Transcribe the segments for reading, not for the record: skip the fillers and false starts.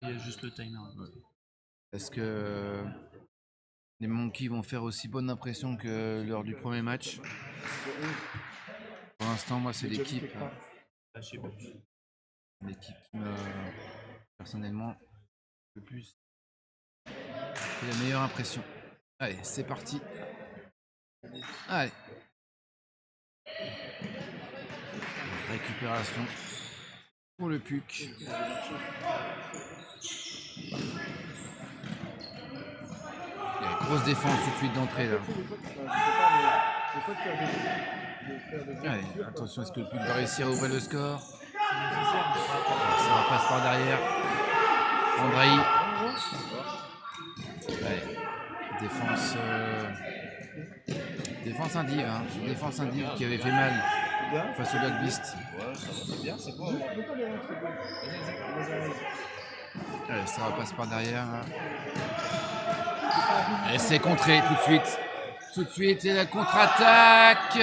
Il y a juste le timer. Est-ce que les Monkeys vont faire aussi bonne impression que lors du premier match? Pour l'instant, moi, c'est l'équipe qui me, personnellement, le plus fait la meilleure impression. Allez, c'est parti. Allez. Récupération pour le PUC. Grosse défense tout de suite d'entrée là. Allez, attention, est-ce que le PUC va réussir à ouvrir le score? Ça repasse par derrière. Andrei. Allez, défense. Défense indive, hein. Défense indive qui avait fait mal face au Black Beast. Allez, ça repasse par derrière. Et c'est contré tout de suite. Tout de suite, et la contre-attaque.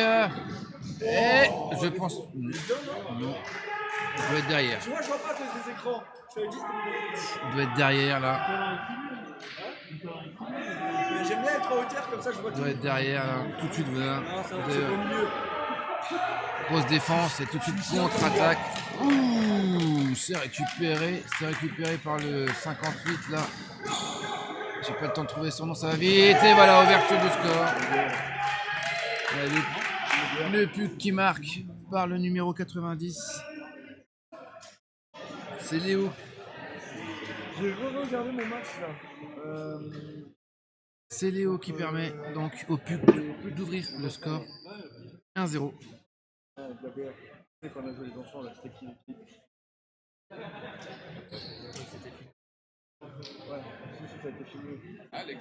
Et je pense. Non. Il doit être derrière. Tu vois, je vois pas à cause des écrans. Je t'avais dit, Il doit être derrière là. j'aime bien être en hauteur comme ça, je vois Il tout. doit être derrière là. Tout de suite, voilà. C'est au milieu. Grosse défense et tout de suite contre-attaque. Ouh, c'est récupéré par le 58 là. J'ai pas le temps de trouver son nom, ça va vite. Et voilà, ouverture du score. Le PUC qui marque par le numéro 90. C'est Léo. J'ai regardé mon match là. C'est Léo qui permet donc au PUC d'ouvrir le score 1-0. Quand on a joué les enfants là, c'était qui? Ouais, ça a été filmé. Alex.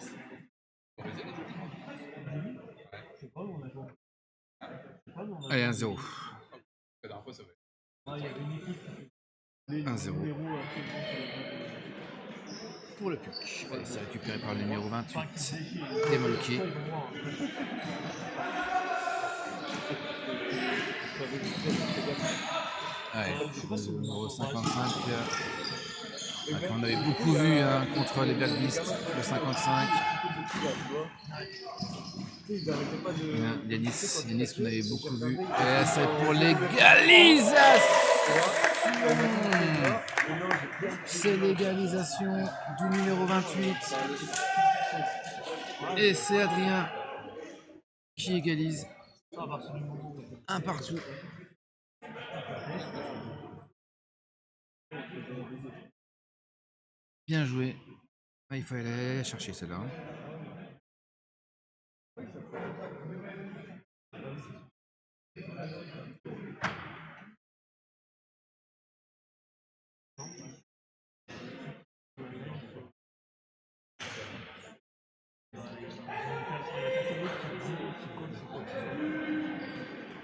Allez, 1-0. La dernière fois, ça va. 1-0. Pour le PUC. Allez, c'est récupéré par le numéro 28. Démolqué. Allez, le numéro 55. Qu'on avait beaucoup vu hein, contre les Black Beast, le 55. Yanis qu'on avait beaucoup vu. Et c'est pour l'égalisation. C'est l'égalisation du numéro 28. Et c'est Adrien qui égalise. Un partout. Bien joué. Ah, il fallait aller chercher celle-là. Hein.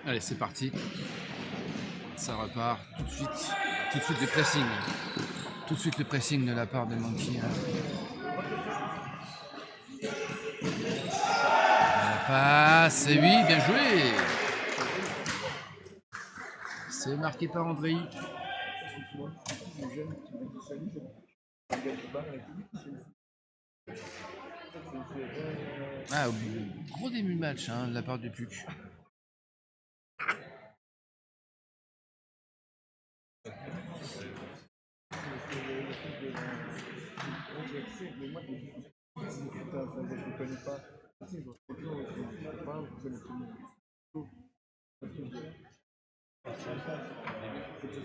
Allez, c'est parti. Ça repart tout de suite. Tout de suite le pressing. Tout de suite le pressing de la part de Monkey. Hein. La passe, et oui, bien joué. C'est marqué par Andrei. Ah, gros début de match hein, de la part du PUC.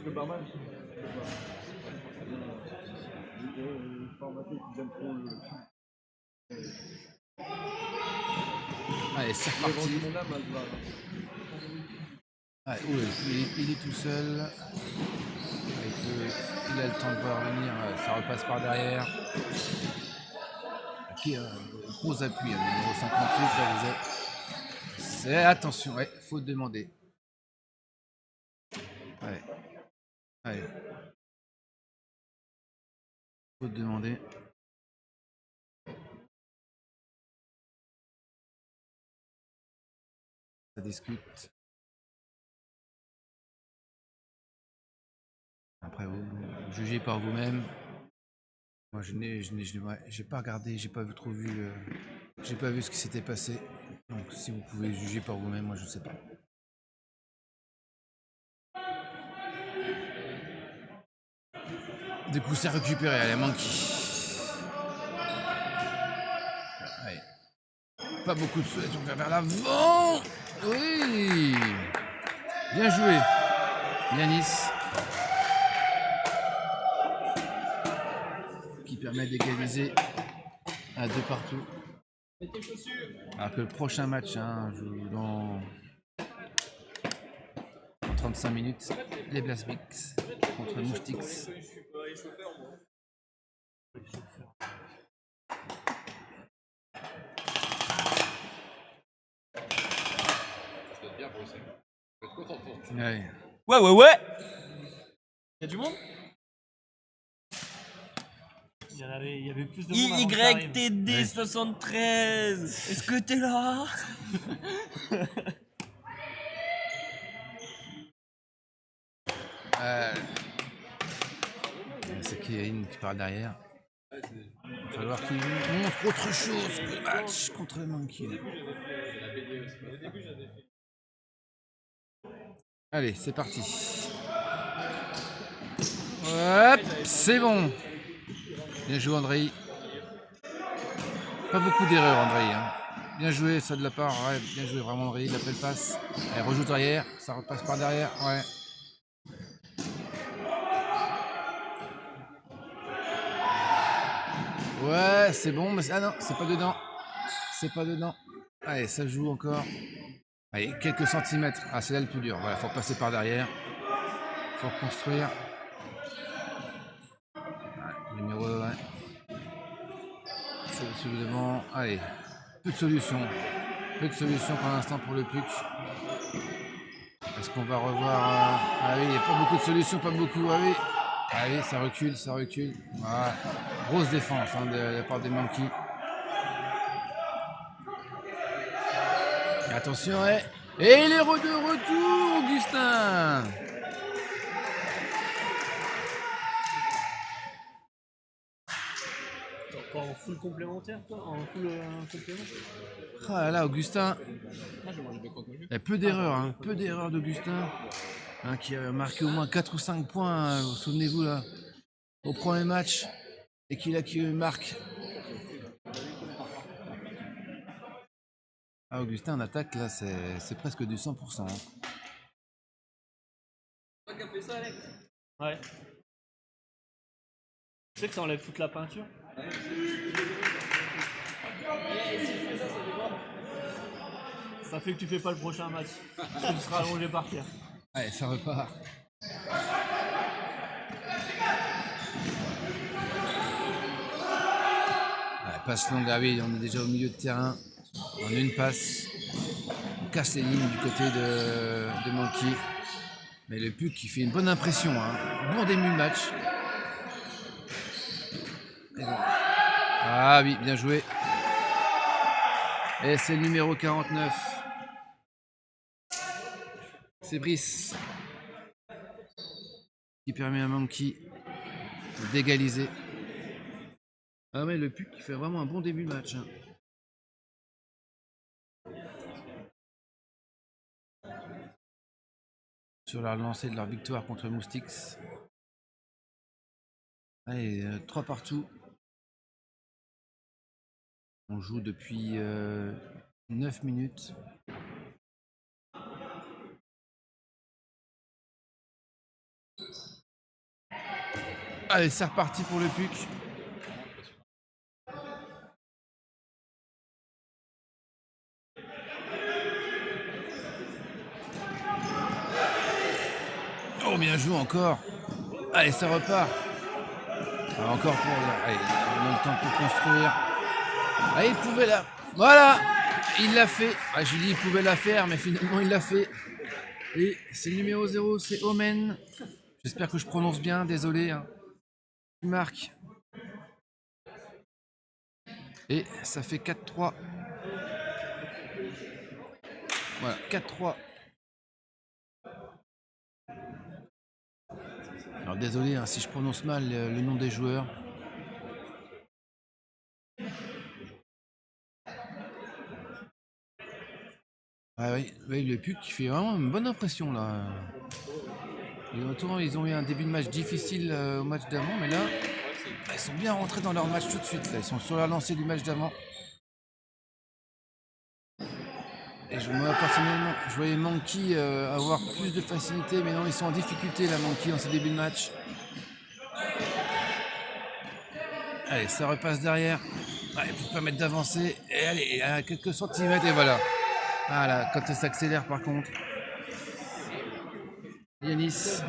Le barman, formaté qui aime trop le. Allez, c'est reparti. Allez, il est tout seul. Il a le temps de voir venir. Ça repasse par derrière. Okay, gros appui, hein, numéro 58. Là, c'est attention, ouais, faut demander. Allez. Allez. Faut demander. Ça discute. Après, vous jugez par vous-même. Moi, j'ai pas regardé, j'ai pas vu trop vu, j'ai pas vu ce qui s'était passé. Donc, si vous pouvez juger par vous-même, moi, je sais pas. Du coup, c'est récupéré. Allez, Monkey. Allez. Pas beaucoup de souhaits, on va vers l'avant. Oui. Bien joué. Yanis. Qui permet d'égaliser à 2 partout. Alors que le prochain match joue dans 35 minutes. Les Blastbix contre Moustics. Ça doit être bien pour le sac. Je vais être content pour toi. Ouais. Ouais. Il y a du monde? Il y avait plus de monde avant que t'arrives. YTD73. Est-ce que t'es là? C'est Kevin qui parle derrière. Il va falloir qu'il montre autre chose que le match contre Monkey. Allez, c'est parti. Hop, c'est bon. Bien joué Andrei. Pas beaucoup d'erreurs Andrei. Hein. Bien joué ça de la part. Ouais, bien joué vraiment Andrei. Il appelle passe. Elle rejoue derrière. Ça repasse par derrière. Ouais. Ouais, c'est bon. Mais ah non, c'est pas dedans. C'est pas dedans. Allez, ça joue encore. Allez, quelques centimètres. Ah, c'est là le plus dur. Voilà, faut passer par derrière. Faut reconstruire. Ouais, numéro 1. C'est celui devant. Allez, peu de solutions. Peu de solutions pour l'instant pour le PUC. Est-ce qu'on va revoir Ah oui, il n'y a pas beaucoup de solutions, pas beaucoup. Ah oui. Allez, ça recule, ça recule. Voilà. Grosse défense de la part des Monkeys. Attention, ouais. Et il est de retour, Augustin. Pas en full complémentaire, toi? En full complément? Ah là, Augustin. Moi, j'ai mangé 2 croque Il y a peu d'erreurs, peu d'erreurs d'Augustin. Qui a marqué au moins 4 ou 5 points, souvenez-vous là, au premier match. Et qui marque. Ah, Augustin en attaque là, c'est presque du 100%. Ouais. Tu sais que ça enlève toute la peinture? Ça fait que tu fais pas le prochain match. Parce que tu seras allongé par terre. Allez, ça repart. Allez, passe longue, ah oui, on est déjà au milieu de terrain. On a une passe. On casse les lignes du côté de Monkey. Mais le PUC qui fait une bonne impression. Bon début de match. Et bon. Ah oui, bien joué. Et c'est le numéro 49. C'est Brice qui permet à Monkey d'égaliser. Ah ouais, le PUC qui fait vraiment un bon début de match. Sur la lancée de leur victoire contre Moustics. Allez, 3 partout. On joue depuis 9 minutes. Allez, c'est reparti pour le PUC. Oh, bien joué encore. Allez, ça repart. Alors, encore pour... Allez, on a le temps pour construire. Allez, il pouvait la... Voilà. Il l'a fait. Ah, j'ai dit il pouvait la faire, mais finalement il l'a fait. Et c'est le numéro 0, c'est Omen. J'espère que je prononce bien, désolé. Il marque. Et ça fait 4-3. Voilà, 4-3. Alors désolé si je prononce mal le nom des joueurs. Ah oui, oui, le PUC qui fait vraiment une bonne impression là. Ils ont eu un début de match difficile au match d'avant, mais là, ils sont bien rentrés dans leur match tout de suite. Là. Ils sont sur la lancée du match d'avant. Et moi personnellement, je voyais Monkey avoir plus de facilité, mais non, ils sont en difficulté là, Monkey, dans ce début de match. Allez, ça repasse derrière. Allez, pour permettre d'avancer. Et allez, à quelques centimètres, et voilà. Voilà, quand ça s'accélère par contre. Yanis.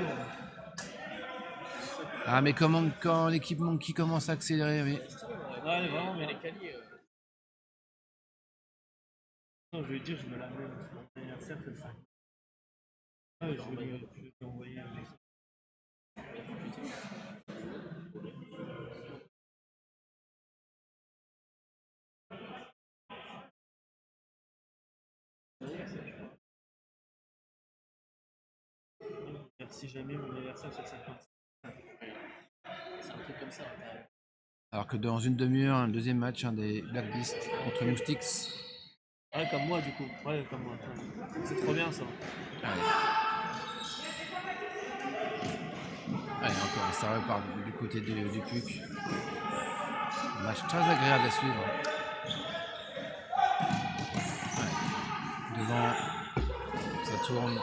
Ah, mais comment quand l'équipe Monkey commence à accélérer, oui. Ouais, vraiment, mais les quali. Non, je vais dire, je me la mets sur mon anniversaire, c'est ça. Ouais, je vais t'envoyer un message. Si jamais mon anniversaire c'est 50. C'est un truc comme ça. Alors que dans une demi-heure, un deuxième match, un des Blacklist contre Moustics. Ouais, comme moi du coup. Ouais, comme moi. C'est trop bien ça. Allez. Allez, encore, ça repart du côté du PUC. Un match très agréable à suivre. Ouais. Devant, ça tourne.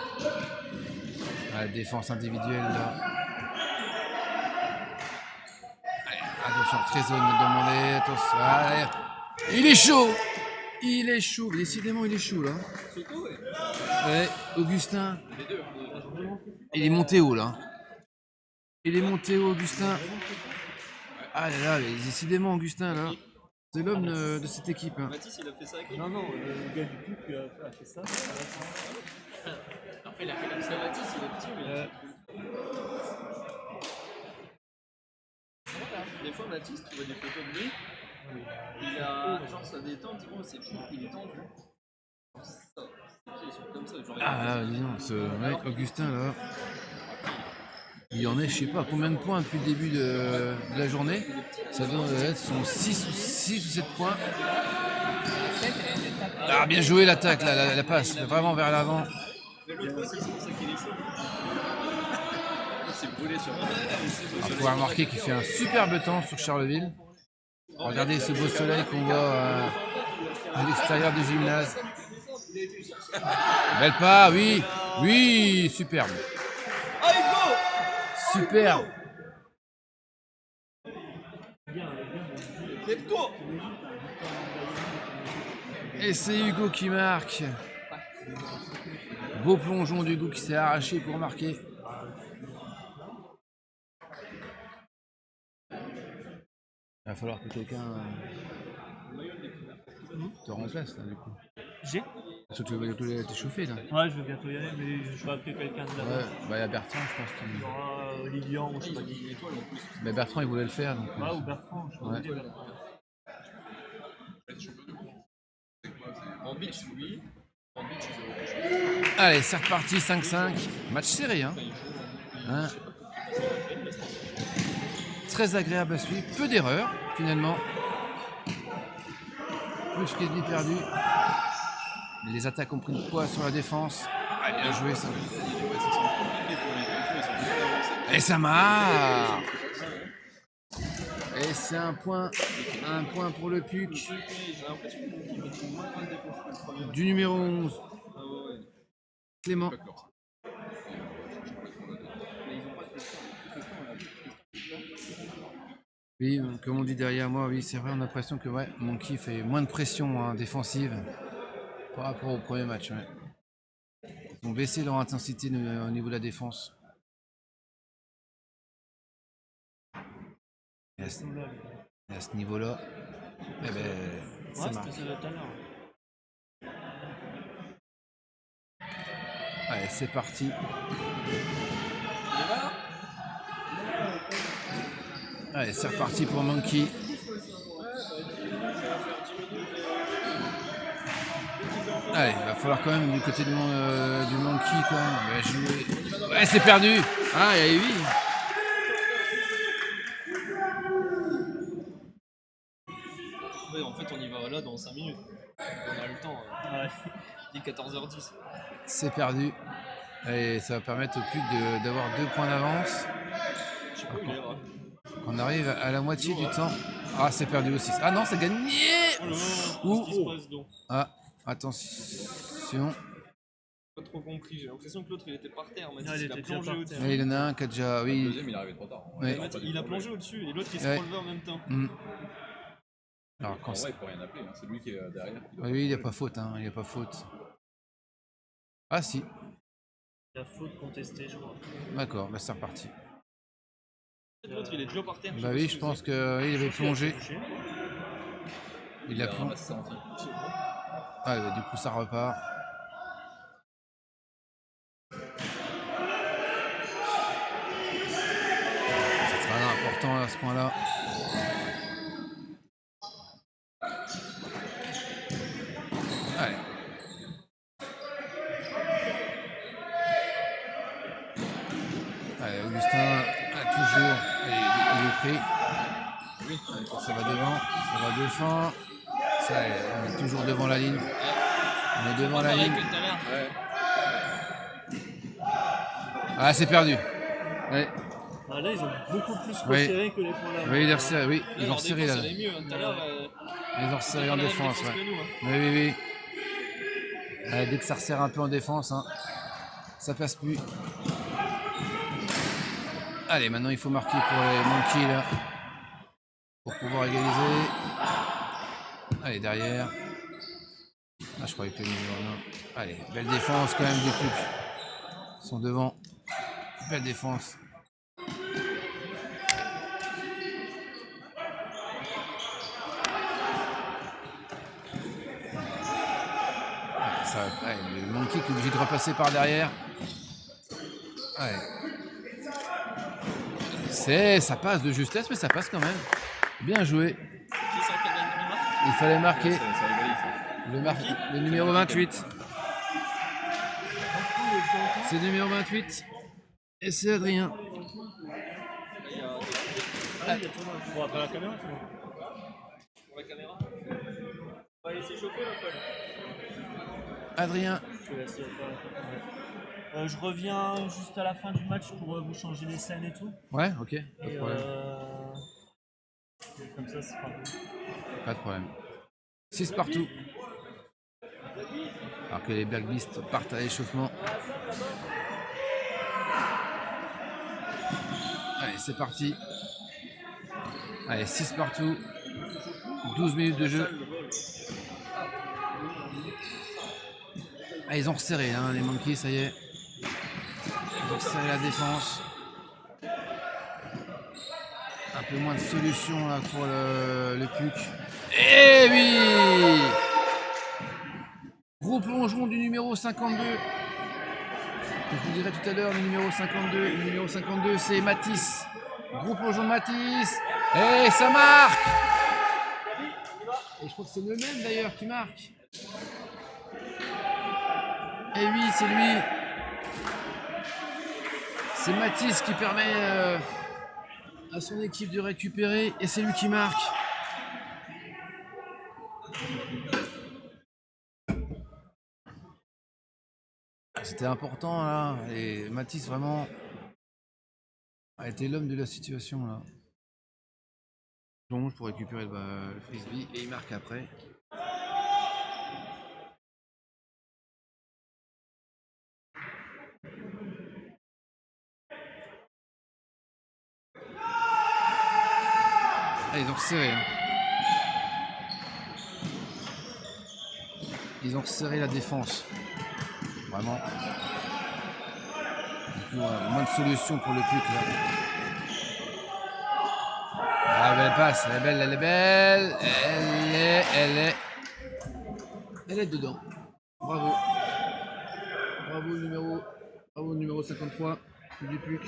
La défense individuelle là. Allez, attention, très zone demandée. Attention. Allez. Il est chaud. Il est chaud. Décidément, il est chaud là. Ouais, Augustin. Il est monté haut là. Il est monté haut, Augustin. Ah là là, mais décidément, Augustin là. C'est l'homme de cette équipe. Hein. Mathis, il a fait ça avec Non, le gars du PUC a fait ça. Après, il a fait comme ça. Mathis, il est petit, mais. Des fois, Mathis, tu vois des photos de lui. Il a. Genre, sa détente, ses pieds, il est tendu. Genre, ça. Ses pieds, ils sont comme ça. Genre, Ah là, disons, ce mec, Augustin là. Il en est, je sais pas combien de points depuis le début de la journée. Ça doit être son 6 ou 7 points. Ah, bien joué l'attaque, la passe, vraiment vers l'avant. mais l'autre aussi, c'est pour ça qu'il est chaud. Il s'est brûlé sur On peut remarquer qu'il fait un superbe temps sur Charleville. Regardez ce beau soleil qu'on voit à l'extérieur du gymnase. Belle pas, oui, oui, superbe. Superbe. Lève-toi! Et c'est Hugo qui marque. Beau plongeon d'Hugo qui s'est arraché pour marquer. Il va falloir que quelqu'un te remplace là du coup. J'ai Parce que tu vas t'échauffer là. Ouais, je vais bientôt y aller, mais je vais appeler quelqu'un de là-bas. Ouais, bah il y a Bertrand je pense. Il y aura Lilian ou je sais pas qui. Mais Bertrand il voulait le faire donc. Ouais, ou Bertrand, je Ouais. sais pas. Bertrand. En beach, oui. En beach, Allez, c'est reparti 5-5. Match serré hein. Très agréable à suivre, peu d'erreurs finalement. Plus qu'il est perdu. Les attaques ont pris le poids sur la défense. Ah, bien joué ça. Et ça marche. Et c'est un point pour le PUC. Du numéro 11. Clément. Oui, comme on dit derrière moi, oui, c'est vrai, on a l'impression que ouais, Monkey fait moins de pression défensive par rapport au premier match. Ouais. Ils ont baissé leur intensité au niveau de la défense. Et à ce niveau-là, eh ben, ça marche. Allez, c'est parti. Allez, c'est reparti pour Monkey. Allez, il va falloir quand même du côté du Monkey quand même. Il va jouer. Ouais, c'est perdu. Ah, il y a eu 8. Ouais, en fait, on y va là dans 5 minutes. On a le temps. Ouais. Il est 14h10. C'est perdu. Et ça va permettre au PUC d'avoir 2 points d'avance. Je sais pas où il est, Raph. On arrive à la moitié du temps. Ah, c'est perdu aussi. Ah non, c'est gagné. Oh là là, qu'est-ce qui Ouh. se passe donc? Ah, attention. Pas trop compris. J'ai l'impression que l'autre il était par terre. Mathis, Ah, il il a était déjà plongé par au-dessus. terre. Et il y en a un qui a déjà. Le Oui. deuxième, il est arrivé trop tard. Ouais. Il a plongé au-dessus et l'autre il s'est Ouais. relevé en même temps. Hmm. Alors, En quand vrai, c'est. il peut rien appeler. Hein. C'est lui qui est derrière. Qui doit Oui, il n'y a faire pas faute. Hein. Il n'y a pas faute. Ah, si. La faute contestée, je crois. D'accord, bah, c'est reparti. L'autre il est déjà par terre. Bah oui, je pense qu'il avait plongé. Il a plongé. ramassé ça entier. Ah, bah, du coup, ça repart. C'est très important à ce point-là. Allez. Allez, Augustin a toujours. Il est pris. Oui, Ça va devant. Ça va devant. Ça, on est toujours devant la ligne. On est devant la ligne. ouais. Ah, c'est perdu. Ouais. Ah, là, ils ont beaucoup plus Oui. resserré que les points là. Oui, il est resserré. Oui, ils ont Leur resserré défense là. elle est mieux. Tout à l'heure, Ils ont resserré ils en ont la même défense. défense Ouais. que nous, hein. Oui, oui, oui. Dès que ça resserre un peu en défense, hein, ça passe plus. Allez, maintenant il faut marquer pour les Monkeys là. Pour pouvoir égaliser. Allez, derrière. Ah, je croyais que le numéro 1. Allez, belle défense quand même des Pucs. Ils sont devant. Belle défense. Ça, ouais, le Monkey qui est obligé de repasser par derrière. Ouais. Ça passe de justesse, mais ça passe quand même. Bien joué. Qui c'est qui a gagné le match? Il fallait marquer Ça rivalise. le numéro 28. C'est le numéro 28. Et c'est Adrien. Il y a Ah, il y a tout le monde. Bon, après la caméra, c'est bon. pour la caméra. On va laisser chauffer la folle. Adrien. Je te laisse, je reviens juste à la fin du match pour vous changer les scènes et tout. Ouais, ok. Pas de Et problème. comme ça, ce sera bon. Pas de problème. 6 partout. Alors que les Berglistes partent à l'échauffement. Allez, c'est parti. Allez, 6 partout. 12 minutes de jeu. Ah, ils ont resserré, hein, les Monkeys, ça y est. Ils ont resserré la défense. Un peu moins de solutions là pour le PUC. Eh oui! Gros plongeon du numéro 52. Je vous dirai tout à l'heure le numéro 52. Le numéro 52, c'est Matisse. Gros plongeon de Matisse. Et ça marque! Et je crois que c'est le même d'ailleurs qui marque. Et oui, c'est lui. C'est Matisse qui permet à son équipe de récupérer. Et c'est lui qui marque. C'était important là. Et Matisse vraiment a été l'homme de la situation là. Donc pour récupérer le frisbee et il marque après. Ah, ils ont resserré. Hein. Ils ont resserré la défense. Vraiment. Du coup, moins de solutions pour le PUC là. Ah, belle passe, elle est belle, elle est belle. Elle est dedans. Bravo. Bravo le numéro 53 du PUC.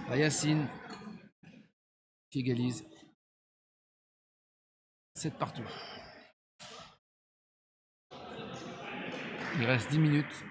À Yacine qui égalise. 7 partout. Il reste 10 minutes.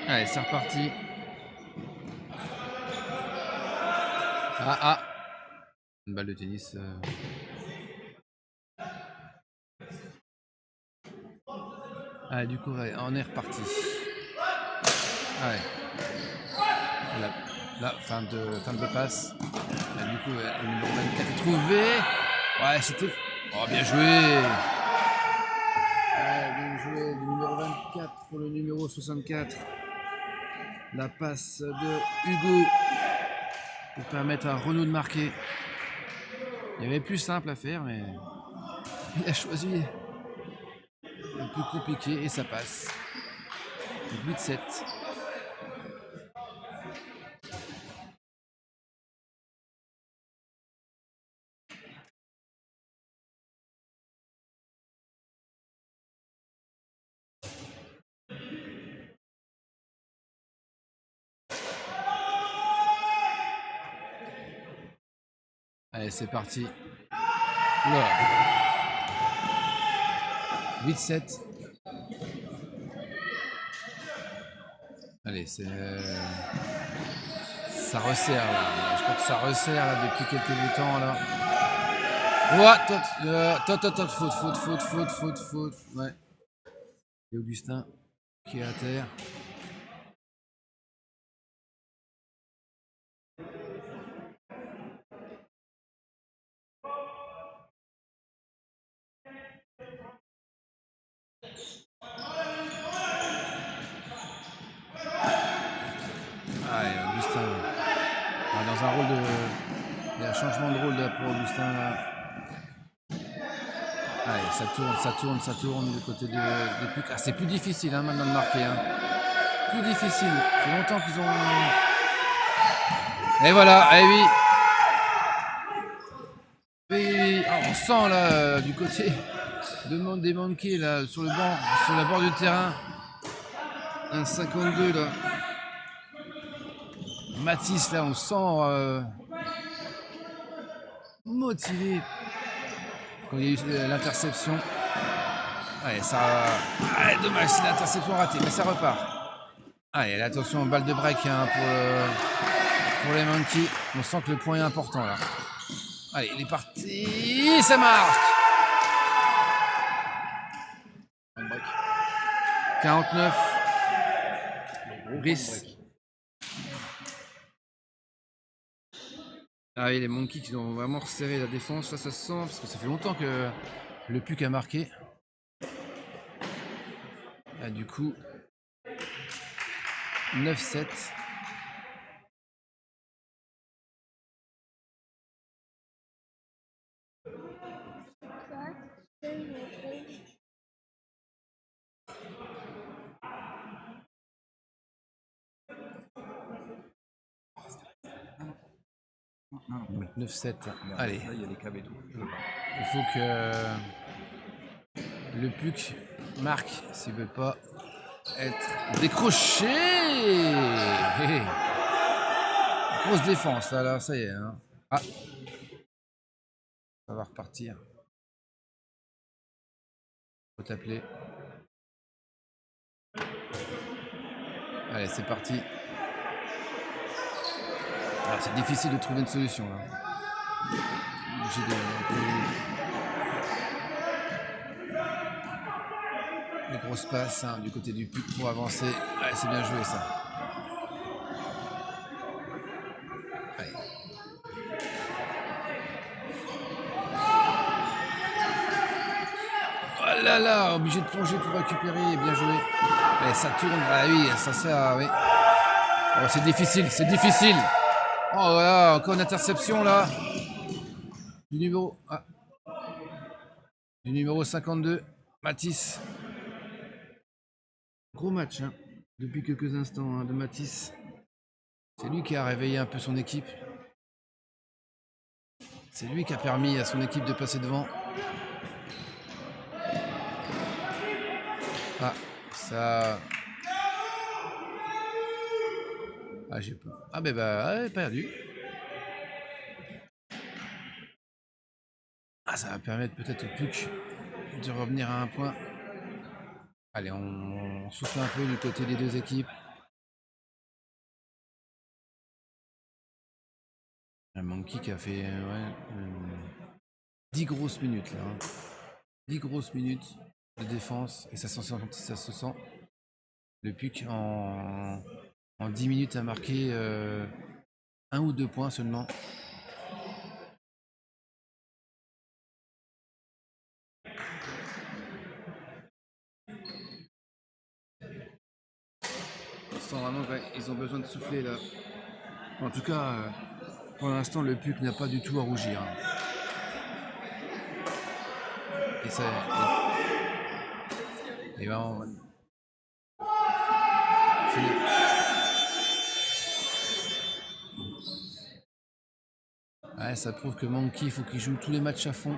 Allez, c'est reparti. Ah. Une balle de tennis. Allez, du coup, ouais, on est reparti. Allez. Là, fin de passe. Là, du coup, le numéro 24 est trouvé. Ouais, c'était... Oh, bien joué. Ouais, bien joué. Le numéro 24 pour le numéro 64. La passe de Hugo pour permettre à Renaud de marquer. Il y avait plus simple à faire, mais il a choisi le plus compliqué et ça passe. 8-7. Allez, c'est parti. Oula. 8-7. Allez, c'est... Ça resserre là. Je crois que ça resserre là depuis quelques temps là. Faute. Ouais. Et Augustin qui est à terre. Allez, Augustin. Dans un rôle de... Il y a un changement de rôle là pour Augustin là. Allez, ça tourne du côté de Puc. Ah, c'est plus difficile hein, maintenant de marquer. Hein. Plus difficile. Ça fait longtemps qu'ils ont... Et voilà, allez oui. Oui. Ah, on sent là du côté des Monkeys là sur le banc, sur la bord du terrain. Un 52 là. Mathis là, on sent motivé quand il y a eu l'interception. Allez, ça... Allez, dommage, c'est l'interception ratée, mais ça repart. Allez, attention, balle de break hein, pour les Monkeys. On sent que le point est important là. Allez, il est parti, ça marche. 49. Brice. Ah oui, les Monkeys qui ont vraiment resserré la défense, là ça se sent, parce que ça fait longtemps que le Puc a marqué. Ah, du coup, 9-7. Non. 9-7. Allez. Là, il y a les câbles et tout. Il faut que le Puc marque s'il veut pas être décroché. Grosse défense, là, ça y est. Hein. Ah. Ça va repartir. Faut t'appeler. Allez, c'est parti. Alors, c'est difficile de trouver une solution là. Les grosses passes hein, du côté du Puc pour avancer. Allez, c'est bien joué ça. Allez. Oh là là, obligé de plonger pour récupérer. Bien joué. Allez, ça tourne. Ah oui, ça sert. Oui. Oh, c'est difficile, c'est difficile. Oh voilà, encore une interception là. Du numéro... Ah. Du numéro 52, Mathis. Gros match hein, depuis quelques instants hein, de Mathis. C'est lui qui a réveillé un peu son équipe. C'est lui qui a permis à son équipe de passer devant. Ah, ça... Ah, j'ai pas... Ah ben bah, perdu. Ah, ça va permettre peut-être au Puc de revenir à un point. Allez, on souffle un peu du côté des deux équipes. Un Monkey qui a fait 10 grosses minutes là. 10 grosses minutes de défense et ça se sent. Le Puck en 10 minutes a marqué 1 ou 2 points seulement. On sent vraiment qu'ils ont besoin de souffler là. En tout cas, pour l'instant, le Puck n'a pas du tout à rougir. Et ça. Et vraiment. Ouais, ça prouve que Monkey, il faut qu'il joue tous les matchs à fond.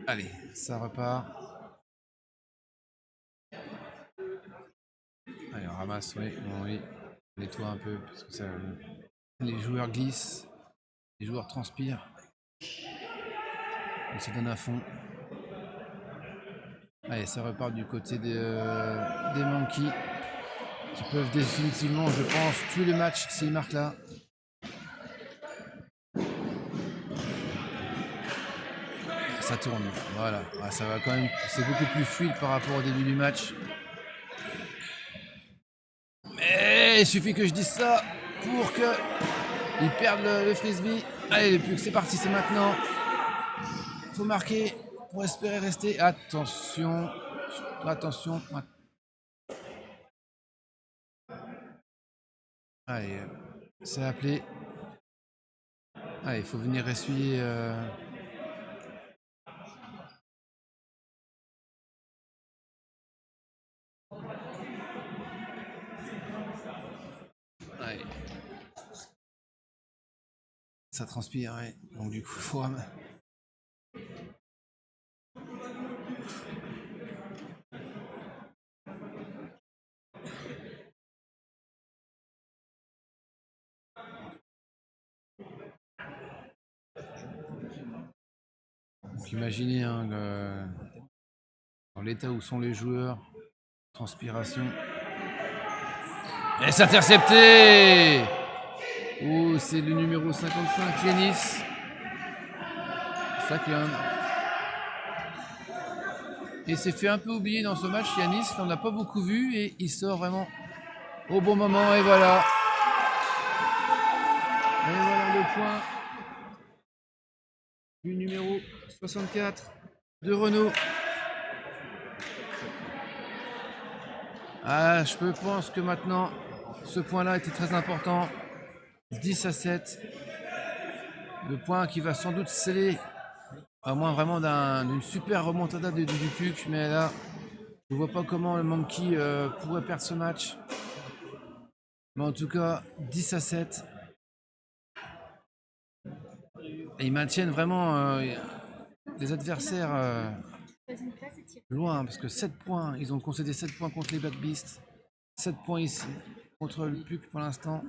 Allez, ça repart. Allez, on ramasse, oui, oui. On nettoie un peu parce que ça, les joueurs glissent, les joueurs transpirent. On se donne à fond. Allez, ça repart du côté des Monkeys qui peuvent définitivement, je pense, tuer le match s'ils marquent là. Ça tourne, voilà. Ah, ça va quand même, c'est beaucoup plus fluide par rapport au début du match. Mais il suffit que je dise ça pour qu'ils perdent le frisbee. Allez, les Pucks, c'est parti, c'est maintenant. Il faut marquer pour espérer rester. Attention, attention. Allez, c'est appelé. Allez, il faut venir essuyer. Allez. Ça transpire, ouais. Donc du coup, il faut ramener. Donc imaginez hein, dans l'état où sont les joueurs, transpiration. Et c'est intercepté. Oh, c'est le numéro 55, Yanis. Ça qui et s'est fait un peu oublier dans ce match, Yanis. On n'a pas beaucoup vu et il sort vraiment au bon moment. Et voilà. Et voilà le point du numéro 64 de Renault. Ah, je pense que maintenant, ce point-là était très important. 10-7. Le point qui va sans doute sceller, à moins vraiment d'une super remontada du Puck. Mais là, je ne vois pas comment le Monkey pourrait perdre ce match. Mais en tout cas, 10-7. Et ils maintiennent vraiment les adversaires loin, parce que 7 points, ils ont concédé 7 points contre les Black Beasts, 7 points ici contre le Puck pour l'instant.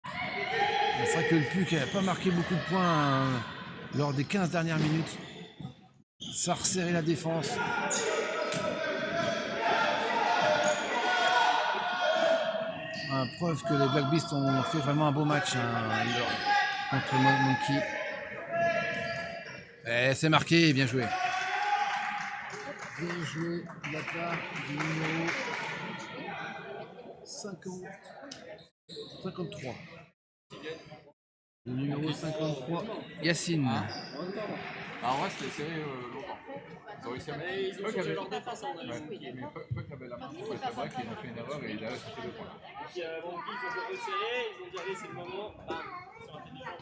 C'est vrai que le Puck n'a pas marqué beaucoup de points lors des 15 dernières minutes. Ça a resserré la défense. Preuve que les Black Beasts ont fait vraiment un beau match contre Monkey. Et c'est marqué, bien joué. Bien joué de la part du numéro 53. Le numéro 53, Yacine. En vrai, c'était serré longtemps. Ils ont réussi à mettre. Ils ont changé leur défense en Mais Puck avait la main sur le fabrique et ils ont fait une erreur et il a resté 2 points. Puis ils ont un peu serré, ils ont dit allez c'est le moment, bam, ils sont intelligents.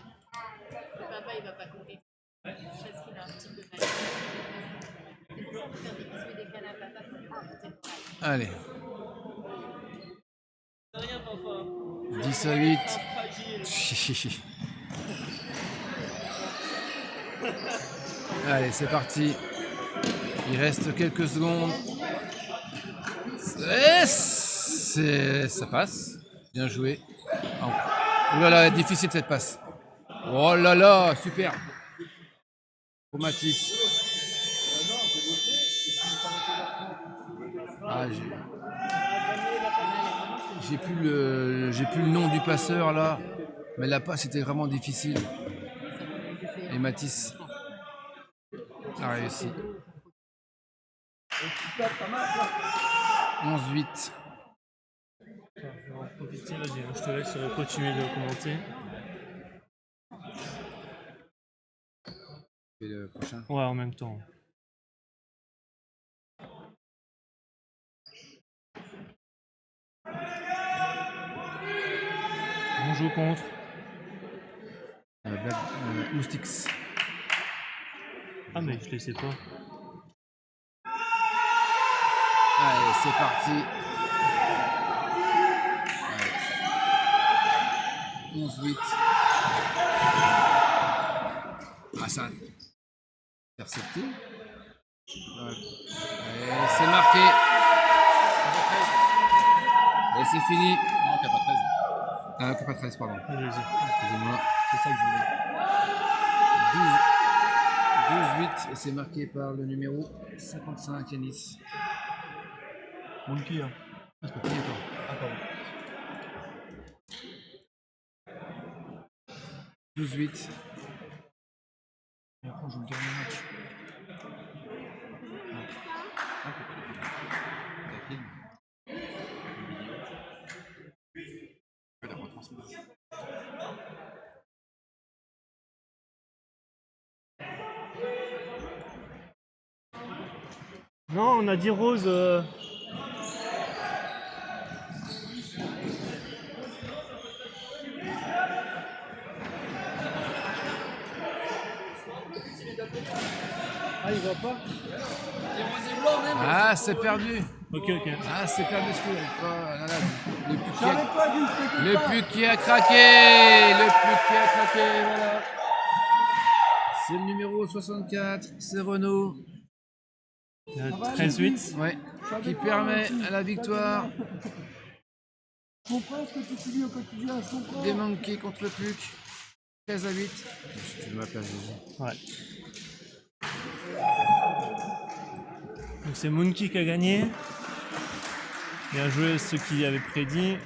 Le papa il va pas courir. Parce qu'il a un petit peu mal. C'est pour ça qu'on fait des bisous et des câlins à papa pour lui remonter le moral. Allez. Rien papa. 10-8. Fragile. Allez, c'est parti. Il reste quelques secondes. Ça passe. Bien joué. Oh là là, difficile cette passe. Oh là là, super. Pour Mathis. Ah, j'ai plus le nom du passeur là, mais la passe était vraiment difficile. Et Matisse a réussi. 11-8. Je vais en profiter, vas-y, je te laisse continuer de commenter. Et le prochain. Ouais, en même temps. On joue contre. Moustiques. Ah, mais je les sais pas. Allez, c'est parti. Allez. 11-8. Ah, ça. Intercepté. Ouais. Et c'est marqué. Et c'est fini. Non, t'as pas 13. Ah, pas 13, pardon. Allez-y. Excusez-moi. C'est ça que je voulais. 12-8 et c'est marqué par le numéro 55 Yanis. Monkey, hein. Ah, c'est pas fini encore. Ah, pardon. 12-8. Et après, on joue le dernier match. Ok. Ça filme. Je vais la retransmettre. Non, on a dit Rose. Ah, il va pas? Ah, c'est perdu. Ok, ok. Ah, c'est perdu ce coup. Oh là là, le puc qui a craqué. Le puc qui a craqué, voilà. C'est le numéro 64, c'est Renaud. 13-8. Ouais, qui permet à la victoire Je comprends ce que tu dis au quotidien, je comprends. des Monkeys contre le puc. 13-8. Si tu veux ma place, vas-y. Ouais. Donc c'est Monkey qui a gagné. Bien joué ceux qui avaient prédit.